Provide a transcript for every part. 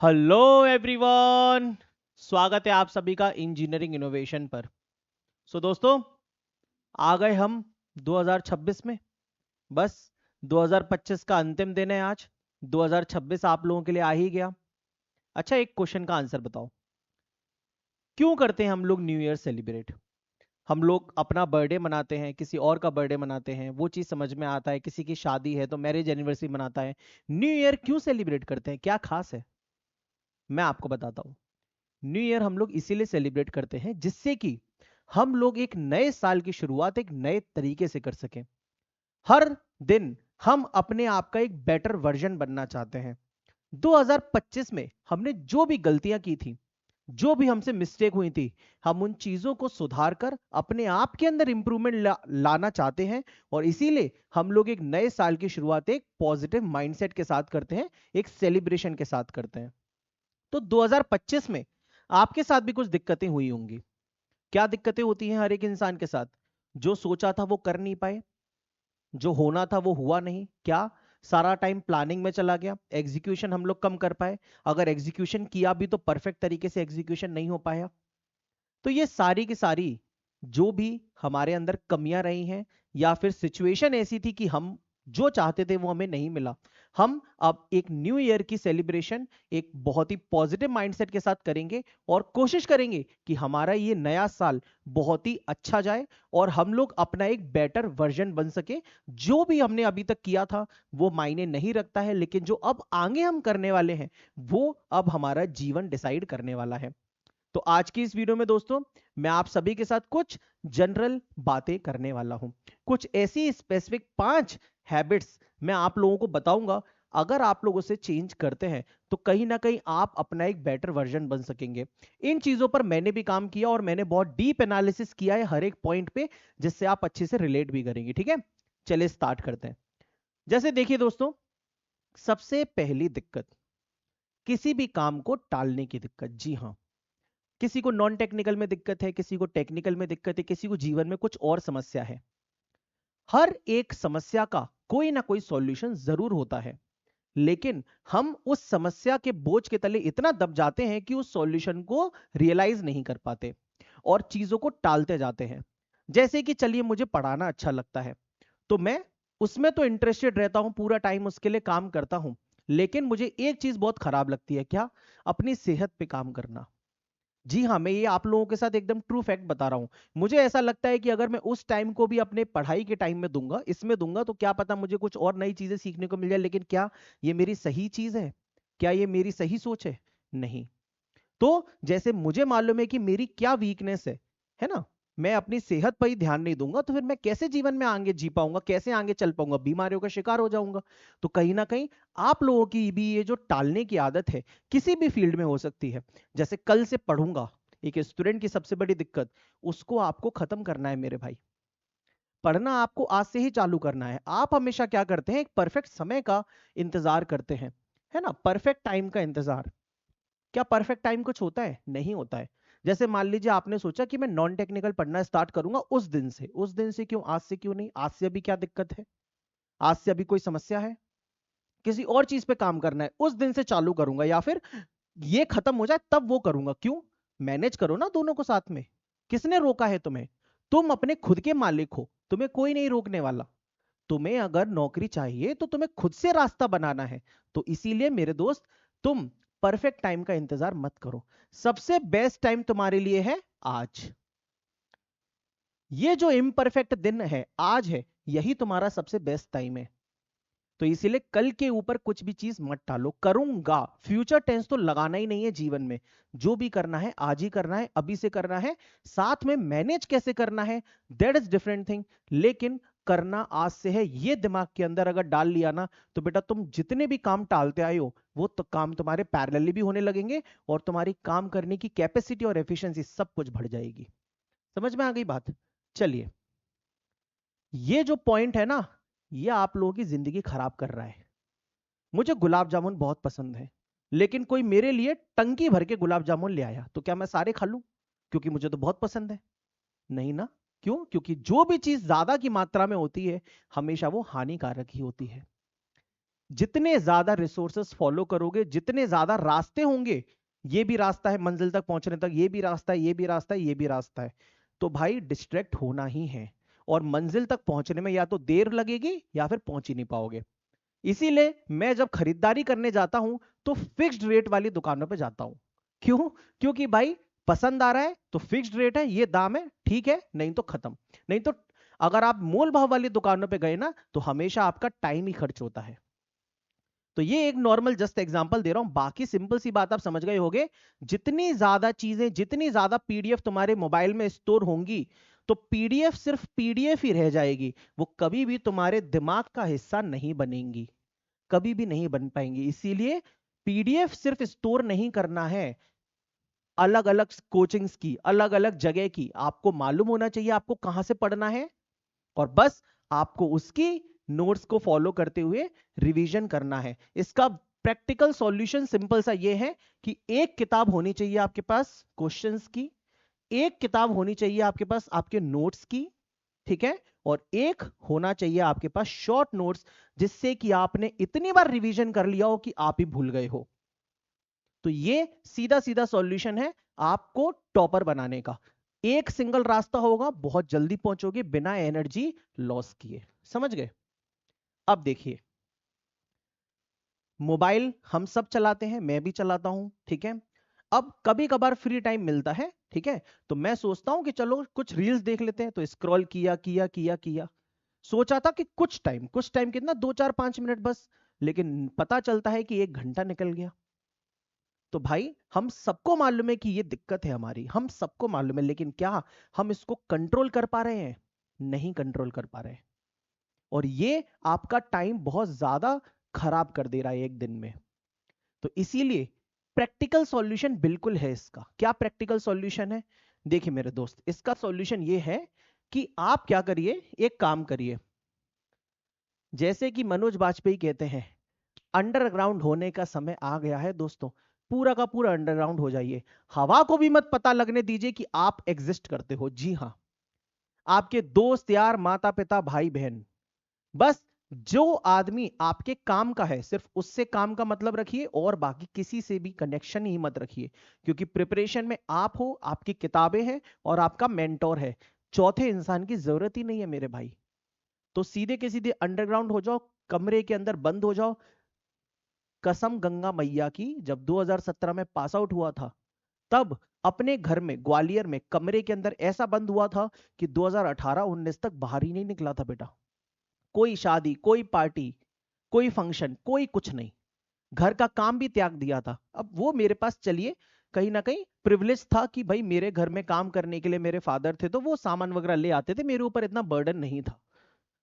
Hello everyone. स्वागत है आप सभी का इंजीनियरिंग इनोवेशन पर। दोस्तों, आ गए हम 2026 में। बस 2025 का अंतिम दिन है आज। 2026 आप लोगों के लिए आ ही गया। अच्छा, एक क्वेश्चन का आंसर बताओ, क्यों करते हैं हम लोग न्यू ईयर सेलिब्रेट? हम लोग अपना बर्थडे मनाते हैं, किसी और का बर्थडे मनाते हैं, वो चीज़ समझ में आता है। किसी की शादी है तो मैरिज एनिवर्सरी मनाता है। न्यू ईयर क्यों सेलिब्रेट करते हैं? क्या खास है? मैं आपको बताता हूँ। न्यू ईयर हम लोग इसीलिए सेलिब्रेट करते हैं जिससे कि हम लोग एक नए साल की शुरुआत एक नए तरीके से कर सकें। हर दिन हम अपने आप का एक बेटर वर्जन बनना चाहते हैं। 2025 में हमने जो भी गलतियां की थी, जो भी हमसे मिस्टेक हुई थी, हम उन चीजों को सुधार कर अपने आप के अंदर इंप्रूवमेंट लाना चाहते हैं। और इसीलिए हम लोग एक नए साल की शुरुआत एक पॉजिटिव माइंडसेट के साथ करते हैं, एक सेलिब्रेशन के साथ करते हैं। तो 2025 में आपके साथ भी कुछ दिक्कतें हुई होंगी। क्या दिक्कतें होती हैं हर एक इंसान के साथ? जो सोचा था वो कर नहीं पाए, जो होना था वो हुआ नहीं। क्या सारा टाइम प्लानिंग में चला गया, एग्जीक्यूशन हम लोग कम कर पाए? अगर एग्जीक्यूशन किया भी तो परफेक्ट तरीके से एग्जीक्यूशन नहीं हो पाया। तो ये सारी की सारी जो भी हमारे अंदर कमियां रही हैं, या फिर सिचुएशन ऐसी थी कि हम जो चाहते थे वो हमें नहीं मिला, हम अब एक न्यू ईयर की सेलिब्रेशन एक बहुत ही पॉजिटिव माइंडसेट के साथ करेंगे और कोशिश करेंगे कि हमारा ये नया साल बहुत ही अच्छा जाए और हम लोग अपना एक बेटर वर्जन बन सके। जो भी हमने अभी तक किया था वो मायने नहीं रखता है, लेकिन जो अब आगे हम करने वाले हैं वो अब हमारा जीवन डिसाइड करने वाला है। तो आज की इस वीडियो में दोस्तों, मैं आप सभी के साथ कुछ जनरल बातें करने वाला हूं। कुछ ऐसी स्पेसिफिक 5 हैबिट्स मैं आप लोगों को बताऊंगा। अगर आप लोग उसे चेंज करते हैं तो कहीं ना कहीं आप अपना एक बेटर वर्जन बन सकेंगे। इन चीजों पर मैंने भी काम किया और मैंने बहुत डीप एनालिसिस किया है हर एक पॉइंट पे, जिससे आप अच्छे से रिलेट भी करेंगे। ठीक है, चलिए स्टार्ट करते हैं। जैसे देखिए दोस्तों, सबसे पहली दिक्कत, किसी भी काम को टालने की दिक्कत। जी हाँ, किसी को नॉन टेक्निकल में दिक्कत है, किसी को टेक्निकल में दिक्कत है, किसी को जीवन में कुछ और समस्या है। हर एक समस्या का कोई ना कोई सॉल्यूशन जरूर होता है, लेकिन हम उस समस्या के बोझ के तले इतना दब जाते हैं कि उस सॉल्यूशन को रियलाइज नहीं कर पाते और चीजों को टालते जाते हैं। जैसे कि चलिए, मुझे पढ़ाना अच्छा लगता है तो मैं उसमें तो इंटरेस्टेड रहता हूं, पूरा टाइम उसके लिए काम करता हूं। लेकिन मुझे एक चीज बहुत खराब लगती है, क्या? अपनी सेहत पे काम करना। जी हाँ, मैं ये आप लोगों के साथ एकदम ट्रू फैक्ट बता रहा हूँ। मुझे ऐसा लगता है कि अगर मैं उस टाइम को भी अपने पढ़ाई के टाइम में दूंगा, इसमें दूंगा, तो क्या पता मुझे कुछ और नई चीजें सीखने को मिल जाए। लेकिन क्या ये मेरी सही चीज है? क्या ये मेरी सही सोच है? नहीं। तो जैसे मुझे मालूम है कि मेरी क्या वीकनेस है ना, मैं अपनी सेहत पर ही ध्यान नहीं दूंगा तो फिर मैं कैसे जीवन में आगे जी पाऊंगा, कैसे आगे चल पाऊंगा? बीमारियों का शिकार हो जाऊंगा। तो कहीं ना कहीं आप लोगों की भी ये जो टालने की आदत है, किसी भी फील्ड में हो सकती है। जैसे कल से पढ़ूंगा, एक स्टूडेंट की सबसे बड़ी दिक्कत, उसको आपको खत्म करना है मेरे भाई। पढ़ना आपको आज से ही चालू करना है। आप हमेशा क्या करते हैं? एक परफेक्ट समय का इंतजार करते हैं, है ना, परफेक्ट टाइम का इंतजार। क्या परफेक्ट टाइम कुछ होता है? नहीं होता है। जैसे मान लीजिए आपने सोचा कि मैं नॉन टेक्निकल पढ़ना स्टार्ट करूंगा उस दिन से क्यों? आज से क्यों नहीं? आज से अभी क्या दिक्कत है? आज से अभी कोई समस्या है? किसी और चीज पे काम करना है, उस दिन से चालू करूंगा, या फिर ये खत्म हो जाए तब वो करूंगा। क्यों? मैनेज करो ना दोनों को साथ में। किसने रोका है तुम्हें? तुम अपने खुद के मालिक हो, तुम्हें कोई नहीं रोकने वाला। तुम्हें अगर नौकरी चाहिए तो तुम्हें खुद से रास्ता बनाना है। तो इसीलिए मेरे दोस्त, तुम परफेक्ट टाइम का इंतजार मत करो। सबसे बेस्ट टाइम तुम्हारे लिए है आज। ये जो इम्परफेक्ट दिन है, आज है, यही तुम्हारा सबसे बेस्ट टाइम है। तो इसीलिए कल के ऊपर कुछ भी चीज मत टालो। करूंगा, फ्यूचर टेंस तो लगाना ही नहीं है जीवन में। जो भी करना है आज ही करना है, अभी से करना है। साथ में मैनेज कैसे करना है, दैट इज डिफरेंट थिंग। लेकिन करना आज से है, ये दिमाग के अंदर अगर डाल लिया ना, तो बेटा तुम जितने भी काम टालते आए हो वो तो काम तुम्हारे पैरेलली भी होने लगेंगे और तुम्हारी काम करने की कैपेसिटी और एफिशिएंसी सब कुछ बढ़ जाएगी। समझ में आ गई बात? चलिए, ये जो पॉइंट है ना, ये आप लोगों की जिंदगी खराब कर रहा है। मुझे गुलाब जामुन बहुत पसंद है, लेकिन कोई मेरे लिए टंकी भर के गुलाब जामुन ले आया तो क्या मैं सारे खा लूं? क्योंकि मुझे तो बहुत पसंद है। नहीं ना। क्यों? क्योंकि जो भी चीज ज्यादा की मात्रा में होती है, हमेशा वो हानिकारक ही होती है। जितने ज्यादा रिसोर्सेस फॉलो करोगे, जितने ज्यादा रास्ते होंगे, ये भी रास्ता है मंजिल तक पहुंचने तक, ये भी रास्ता है, ये भी रास्ता है, ये भी रास्ता है, तो भाई डिस्ट्रैक्ट होना ही है, और मंजिल तक पहुंचने में या तो देर लगेगी या फिर पहुंच ही नहीं पाओगे। इसीलिए मैं जब खरीदारी करने जाता हूं तो फिक्स्ड रेट वाली दुकानों पे जाता हूं। क्यों? क्योंकि भाई पसंद आ रहा है तो फिक्स्ड रेट है, ये दाम है, ठीक है, नहीं तो खत्म। नहीं तो अगर आप मोल भाव वाली दुकानों पे गए ना तो हमेशा आपका टाइम ही खर्च होता है। तो ये एक नॉर्मल जस्ट एग्जांपल दे रहा हूं, बाकी सिंपल सी बात आप समझ गए होंगे। जितनी ज्यादा चीजें, जितनी ज्यादा पीडीएफ तुम्हारे मोबाइल में स्टोर होंगी, तो पीडीएफ सिर्फ पीडीएफ ही रह जाएगी, वो कभी भी तुम्हारे दिमाग का हिस्सा नहीं बनेंगी, कभी भी नहीं बन पाएंगी। इसीलिए पीडीएफ सिर्फ स्टोर नहीं करना है, अलग अलग कोचिंग्स की, अलग अलग जगह की, आपको मालूम होना चाहिए आपको कहां से पढ़ना है, और बस आपको उसकी नोट्स को फॉलो करते हुए रिवीजन करना है। इसका प्रैक्टिकल सॉल्यूशन सिंपल सा ये है कि एक किताब होनी चाहिए आपके पास क्वेश्चंस की, एक किताब होनी चाहिए आपके पास आपके नोट्स की, ठीक है, और एक होना चाहिए आपके पास शॉर्ट नोट्स, जिससे कि आपने इतनी बार रिवीजन कर लिया हो कि आप ही भूल गए हो। तो ये सीधा सीधा सॉल्यूशन है आपको टॉपर बनाने का। एक सिंगल रास्ता होगा, बहुत जल्दी पहुंचोगे बिना एनर्जी लॉस किए। समझ गए? अब देखिए, मोबाइल हम सब चलाते हैं, मैं भी चलाता हूं, ठीक है। अब कभी कभार फ्री टाइम मिलता है, ठीक है, तो मैं सोचता हूं कि चलो कुछ रील्स देख लेते हैं, तो स्क्रॉल किया किया किया किया, सोचा था कि कुछ टाइम कितना, 2 4 5 मिनट बस, लेकिन पता चलता है कि 1 घंटा निकल गया। तो भाई हम सबको मालूम है कि ये दिक्कत है हमारी, हम सबको मालूम है, लेकिन क्या हम इसको कंट्रोल कर पा रहे हैं? नहीं कंट्रोल कर पा रहे हैं, और ये आपका टाइम बहुत ज्यादा खराब कर दे रहा है एक दिन में। तो इसीलिए प्रैक्टिकल सॉल्यूशन बिल्कुल है इसका। क्या प्रैक्टिकल सॉल्यूशन है? देखिए मेरे दोस्त, इसका सॉल्यूशन ये है कि आप क्या करिए, एक काम करिए, जैसे कि मनोज बाजपेयी कहते हैं, अंडरग्राउंड होने का समय आ गया है दोस्तों, पूरा का पूरा अंडरग्राउंड हो जाइए। हवा को भी मत पता लगने दीजिए कि आप एग्जिस्ट करते हो। जी हां, आपके दोस्त यार, माता पिता, भाई बहन, बस जो आदमी आपके काम का है सिर्फ उससे काम का मतलब रखिए, और बाकी किसी से भी कनेक्शन ही मत रखिए, क्योंकि प्रिपरेशन में आप हो, आपकी किताबें हैं और आपका मेंटोर है, चौथे इंसान की जरूरत ही नहीं है मेरे भाई। तो सीधे के सीधे अंडरग्राउंड हो जाओ, कमरे के अंदर बंद हो जाओ। कसम गंगा मैया की, जब 2017 में पास आउट हुआ था, तब अपने घर में ग्वालियर में कमरे के अंदर ऐसा बंद हुआ था कि 2018-19 तक बाहर ही नहीं निकला था बेटा। कोई शादी, कोई पार्टी, कोई फंक्शन, कोई कुछ नहीं, घर का काम भी त्याग दिया था। अब वो मेरे पास, चलिए कहीं ना कहीं प्रिविलेज था कि भाई मेरे घर में काम करने के लिए मेरे फादर थे, तो वो सामान वगैरह ले आते थे, मेरे ऊपर इतना बर्डन नहीं था।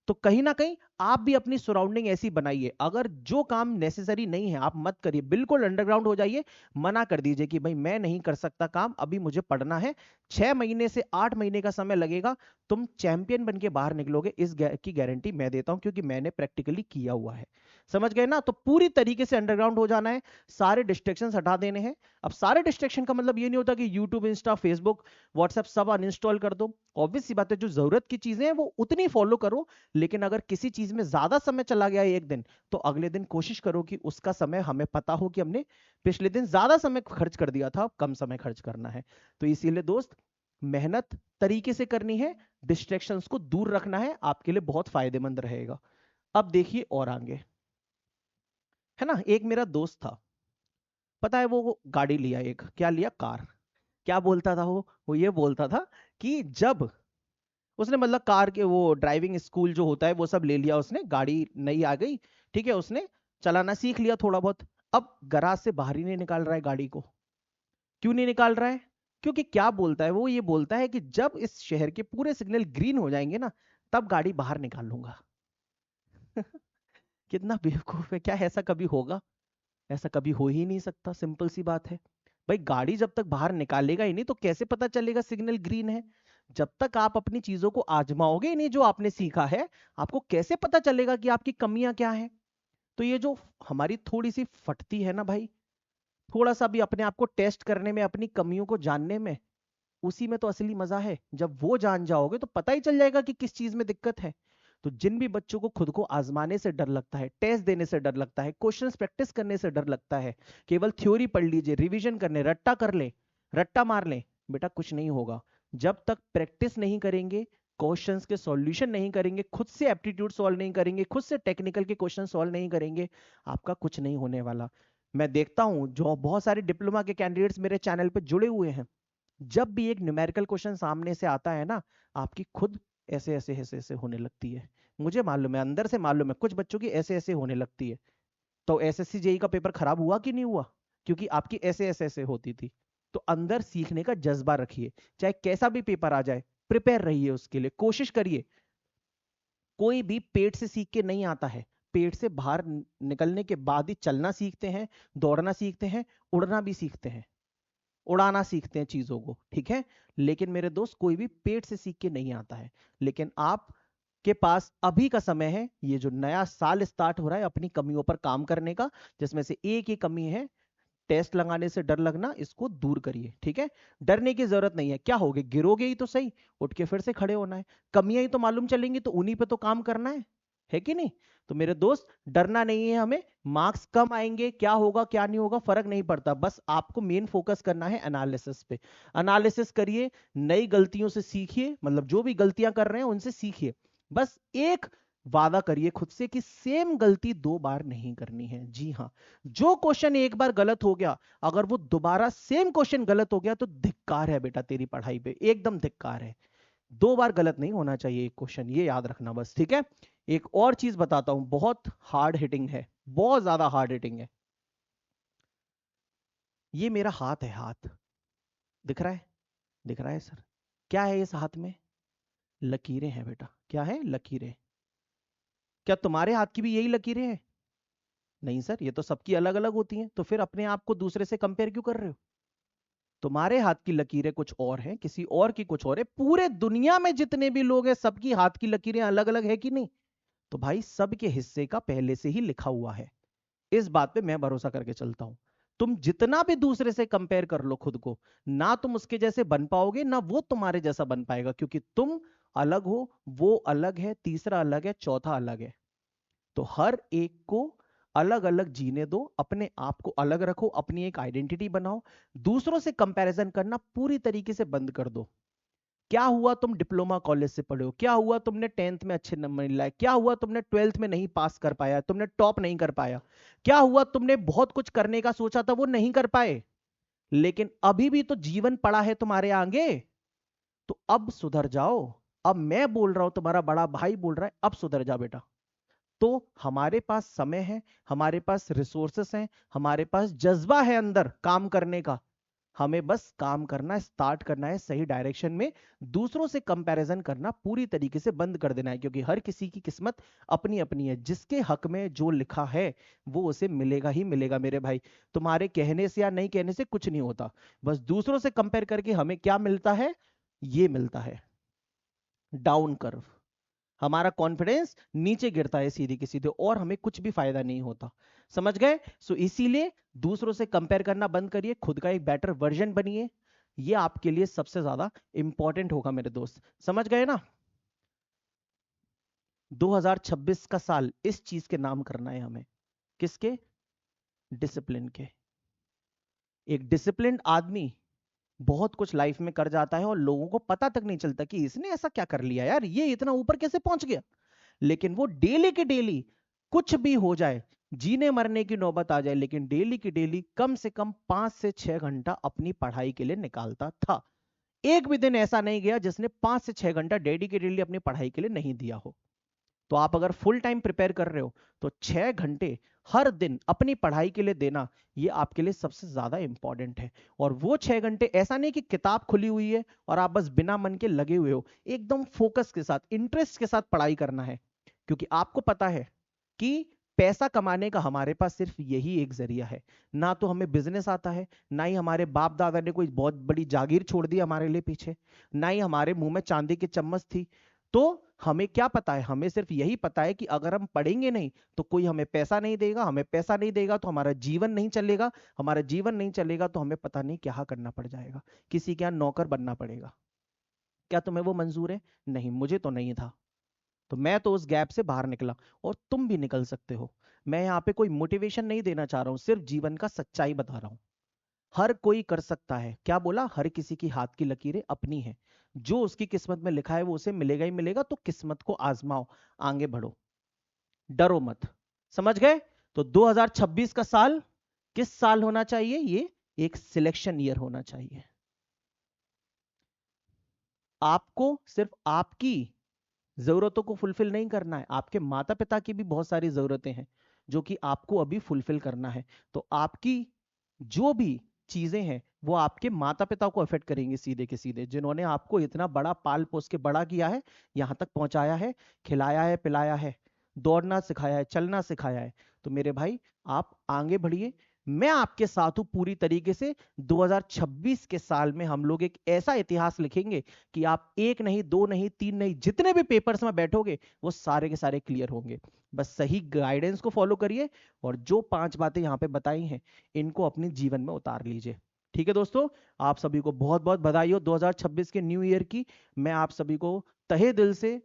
तो कहीं ना कहीं आप भी अपनी सराउंडिंग ऐसी बनाइए, अगर जो काम नेसेसरी नहीं है आप मत करिए, बिल्कुल अंडरग्राउंड हो जाइए। मना कर दीजिए कि भाई मैं नहीं कर सकता काम, अभी मुझे पढ़ना है, 6 महीने से 8 महीने का समय लगेगा, तुम चैंपियन बन के बाहर निकलोगे, की गारंटी मैं देता हूं, क्योंकि मैंने प्रैक्टिकली किया हुआ है। समझ गए ना? तो पूरी तरीके से अंडरग्राउंड हो जाना है, सारे डिस्ट्रैक्शन हटा देने हैं। अब सारे डिस्ट्रैक्शन का मतलब ये नहीं होता कि यूट्यूब, इंस्टा, फेसबुक, व्हाट्सएप सब अनइंस्टॉल कर दो। ऑब्वियस सी बात है, जो जरूरत की चीजें हैं वो उतनी फॉलो करो, लेकिन अगर किसी चीज में ज्यादा समय चला गया है एक दिन, तो अगले दिन कोशिश करो कि उसका समय, हमें पता हो कि हमने पिछले दिन ज्यादा समय खर्च कर दिया था, अब कम समय खर्च करना है। तो इसीलिए दोस्त, मेहनत तरीके से करनी है, डिस्ट्रैक्शंस को दूर रखना है, आपके लिए बहुत फायदेमंद रहेगा। अब देखिए और आगे, है ना, एक मेरा दोस्त था, पता है वो गाड़ी लिया, एक क्या लिया, कार। क्या बोलता था वो ये बोलता था कि जब उसने, मतलब कार के वो ड्राइविंग स्कूल जो होता है वो सब ले लिया उसने, गाड़ी नई आ गई, ठीक है, उसने चलाना सीख लिया थोड़ा बहुत, अब गराज से बाहर ही नहीं निकाल रहा है गाड़ी को। क्यों नहीं निकाल रहा है? क्योंकि क्या बोलता है वो, ये बोलता है कि जब इस शहर के पूरे सिग्नल ग्रीन हो जाएंगे ना, तब गाड़ी बाहर निकाल लूंगा। कितना बेवकूफ है, क्या ऐसा कभी होगा? ऐसा कभी हो ही नहीं सकता, सिंपल सी बात है। भाई गाड़ी जब तक बाहर निकालेगा ही नहीं तो कैसे पता चलेगा सिग्नल ग्रीन है? जब तक आप अपनी चीजों को आजमाओगे ही नहीं जो आपने सीखा है, आपको कैसे पता चलेगा कि आपकी कमियां क्या हैं? तो ये जो हमारी थोड़ी सी फटती है ना भाई, थोड़ा सा भी अपने आप को टेस्ट करने में, अपनी कमियों को जानने में, उसी में तो असली मजा है। जब वो जान जाओगे तो पता ही चल जाएगा कि किस चीज में दिक्कत है। तो जिन भी बच्चों को खुद को आजमाने से डर लगता है, टेस्ट देने से डर लगता है, क्वेश्चंस प्रैक्टिस करने से डर लगता है, केवल थ्योरी पढ़ लीजिए, रिवीजन करने, रट्टा कर ले, रट्टा मार ले, बेटा कुछ नहीं होगा। जब तक प्रैक्टिस नहीं करेंगे, क्वेश्चंस के सॉल्यूशन नहीं करेंगे, खुद से एप्टीट्यूड सॉल्व नहीं करेंगे, खुद से टेक्निकल के क्वेश्चन सॉल्व नहीं करेंगे, आपका कुछ नहीं होने वाला। मैं देखता हूं जो बहुत सारे डिप्लोमा के कैंडिडेट्स मेरे चैनल पे जुड़े हुए हैं, जब भी एक न्यूमेरिकल क्वेश्चन सामने से आता है ना, आपकी खुद ऐसे ऐसे ऐसे ऐसे होने लगती है। मुझे मालूम है, अंदर से मालूम है, कुछ बच्चों की ऐसे ऐसे होने लगती है। तो एसएससी जेई का पेपर खराब हुआ कि नहीं हुआ? क्योंकि आपकी ऐसे ऐसे ऐसे होती थी। तो अंदर सीखने का जज्बा रखिए, चाहे कैसा भी पेपर आ जाए, प्रिपेयर रहिए उसके लिए, कोशिश करिए। कोई भी पेट से सीख के नहीं आता है, पेट से बाहर निकलने के बाद ही चलना सीखते हैं, दौड़ना सीखते हैं, उड़ना भी सीखते हैं, उड़ाना सीखते हैं चीजों को, ठीक है। लेकिन मेरे दोस्त, कोई भी पेट से सीख के नहीं आता है। लेकिन आप के पास अभी का समय है, ये जो नया साल स्टार्ट हो रहा है, अपनी कमियों पर काम करने का, जिसमें से एक ही कमी है, टेस्ट लगाने से डर लगना, इसको दूर करिए, ठीक है। डरने की जरूरत नहीं है, क्या हो गया, गिरोगे ही तो सही, उठ के फिर से खड़े होना है। कमियां ही तो मालूम चलेंगी तो उन्हीं पे तो काम करना है कि नहीं? तो मेरे दोस्त, डरना नहीं है हमें। मार्क्स कम आएंगे, क्या होगा क्या नहीं होगा फर्क नहीं पड़ता, बस आपको मेन फोकस करना है एनालिसिस पे। एनालिसिस करिए, नई गलतियों से सीखिए, मतलब जो भी गलतियां कर रहे हैं उनसे सीखिए। बस एक वादा करिए खुद से कि सेम गलती 2 बार नहीं करनी है। जी हाँ, जो क्वेश्चन एक बार गलत हो गया, अगर वो दोबारा सेम क्वेश्चन गलत हो गया तो धिक्कार है बेटा तेरी पढ़ाई पे, एकदम धिक्कार है। 2 बार गलत नहीं होना चाहिए एक क्वेश्चन, ये याद रखना बस, ठीक है। एक और चीज बताता हूं, बहुत हार्ड हिटिंग है, बहुत ज्यादा हार्ड हिटिंग है। ये मेरा हाथ है, हाथ दिख रहा है? दिख रहा है सर? क्या है इस हाथ में? लकीरें हैं बेटा। क्या है? लकीरें। क्या तुम्हारे हाथ की भी यही लकीरें हैं? नहीं सर, ये तो सबकी अलग अलग होती हैं। तो फिर अपने आप को दूसरे से कंपेयर क्यों कर रहे हो? तुम्हारे हाथ की लकीरें कुछ और हैं, किसी और की कुछ और है। पूरे दुनिया में जितने भी लोग हैं, सबकी हाथ की लकीरें अलग अलग है कि नहीं? तो भाई, सबके हिस्से का पहले से ही लिखा हुआ है। इस बात पे मैं भरोसा करके चलता हूं। तुम जितना भी दूसरे से कंपेयर कर लो खुद को, ना तुम उसके जैसे बन पाओगे, ना वो तुम्हारे जैसा बन पाएगा, क्योंकि तुम अलग हो, वो अलग है, तीसरा अलग है, चौथा अलग है। तो हर एक को अलग अलग जीने दो, अपने आप को अलग रखो, अपनी एक आइडेंटिटी बनाओ। दूसरों से कंपैरिजन करना पूरी तरीके से बंद कर दो। क्या हुआ तुम डिप्लोमा कॉलेज से पढ़े हो, क्या हुआ तुमने 10th में अच्छे नंबर लाए, क्या हुआ तुमने 12th में नहीं पास कर पाया, तुमने टॉप नहीं कर पाया, क्या हुआ तुमने बहुत कुछ करने का सोचा था वो नहीं कर पाए, लेकिन अभी भी तो जीवन पड़ा है तुम्हारे आगे। तो अब सुधर जाओ। अब मैं बोल रहा हूं, तुम्हारा बड़ा भाई बोल रहा है, अब सुधर जाओ बेटा। तो हमारे पास समय है, हमारे पास रिसोर्सेस हैं, हमारे पास जज्बा है अंदर काम करने का। हमें बस काम करना है, स्टार्ट करना है सही डायरेक्शन में। दूसरों से कंपैरिजन करना पूरी तरीके से बंद कर देना है, क्योंकि हर किसी की किस्मत अपनी अपनी है। जिसके हक में जो लिखा है वो उसे मिलेगा ही मिलेगा मेरे भाई। तुम्हारे कहने से या नहीं कहने से कुछ नहीं होता। बस दूसरों से कंपेयर करके हमें क्या मिलता है? ये मिलता है डाउन कर्व। हमारा कॉन्फिडेंस नीचे गिरता है सीधे की सीधे, और हमें कुछ भी फायदा नहीं होता। समझ गए? सो इसीलिए दूसरों से कंपेयर करना बंद करिए, खुद का एक बेटर वर्जन बनिए। ये आपके लिए सबसे ज्यादा इंपॉर्टेंट होगा मेरे दोस्त। समझ गए ना? 2026 का साल इस चीज के नाम करना है हमें। किसके? डिसिप्लिन के। एक डिसिप्लिन आदमी बहुत कुछ लाइफ में कर जाता है और लोगों को पता तक नहीं चलता कि इसने ऐसा क्या कर लिया यार, ये इतना ऊपर कैसे पहुंच गया। लेकिन वो डेली के डेली, कुछ भी हो जाए, जीने मरने की नौबत आ जाए, लेकिन डेली की डेली कम से कम 5 से 6 घंटा अपनी पढ़ाई के लिए निकालता था। एक भी दिन ऐसा नहीं गया जिसने 5 से 6 घंटा डेडिकेटली अपनी पढ़ाई के लिए नहीं दिया हो। तो आप अगर फुल टाइम प्रिपेयर कर रहे हो, तो 6 घंटे हर दिन अपनी पढ़ाई के लिए देना, ये आपके लिए सबसे ज्यादा इंपॉर्टेंट है। और वो 6 घंटे ऐसा नहीं कि किताब खुली हुई है और आप बस बिना मन के लगे हुए हो, एकदम फोकस के साथ, इंटरेस्ट के साथ पढ़ाई करना है। क्योंकि आपको पता है कि पैसा कमाने का हमारे पास सिर्फ यही एक जरिया है। ना तो हमें बिजनेस आता है, ना ही हमारे बाप दादा ने कोई बहुत बड़ी जागीर छोड़ दी हमारे लिए पीछे, ना ही हमारे मुंह में चांदी की चम्मच थी। तो हमें क्या पता है? हमें सिर्फ यही पता है कि अगर हम पढ़ेंगे नहीं तो कोई हमें पैसा नहीं देगा, हमें पैसा नहीं देगा तो हमारा जीवन नहीं चलेगा, हमारा जीवन नहीं चलेगा तो हमें पता नहीं क्या करना पड़ जाएगा, किसी के यहां नौकर बनना पड़ेगा। क्या तुम्हें वो मंजूर है? नहीं, मुझे तो नहीं था। तो मैं तो उस गैप से बाहर निकला और तुम भी निकल सकते हो। मैं यहाँ पे कोई मोटिवेशन नहीं देना चाह रहा हूँ, सिर्फ जीवन का सच्चाई बता रहा हूँ। हर कोई कर सकता है। क्या बोला? हर किसी की हाथ की लकीरें अपनी है, जो उसकी किस्मत में लिखा है वो उसे मिलेगा ही मिलेगा। तो किस्मत को आजमाओ, आगे बढ़ो, डरो मत। समझ गए? तो 2026 का साल किस साल होना चाहिए? ये एक सिलेक्शन ईयर होना चाहिए। आपको सिर्फ आपकी जरूरतों को फुलफिल नहीं करना है, आपके माता पिता की भी बहुत सारी जरूरतें हैं जो कि आपको अभी फुलफिल करना है। तो आपकी जो भी चीजें हैं वो आपके माता पिता को अफेक्ट करेंगे सीधे के सीधे, जिन्होंने आपको इतना बड़ा पाल पोस के बड़ा किया है, यहां तक पहुंचाया है, खिलाया है, पिलाया है, दौड़ना सिखाया है, चलना सिखाया है। तो मेरे भाई, आप आगे बढ़िए, मैं आपके साथ हूं पूरी तरीके से। 2026 के साल में हम लोग एक ऐसा इतिहास लिखेंगे कि आप एक नहीं, दो नहीं, तीन नहीं, जितने भी पेपर्स में बैठोगे वो सारे के सारे क्लियर होंगे। बस सही गाइडेंस को फॉलो करिए और जो 5 बातें यहाँ पे बताई हैं इनको अपने जीवन में उतार लीजिए। ठीक है दोस्तों, आप सभी को बहुत बहुत बधाई हो 2026 के न्यू ईयर की। मैं आप सभी को तहे दिल से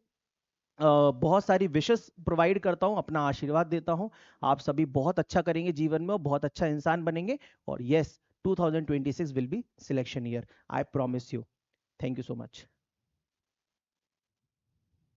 बहुत सारी विशेस प्रोवाइड करता हूं, अपना आशीर्वाद देता हूं। आप सभी बहुत अच्छा करेंगे जीवन में और बहुत अच्छा इंसान बनेंगे। और yes, 2026 will be selection year, I promise you. Thank you so much.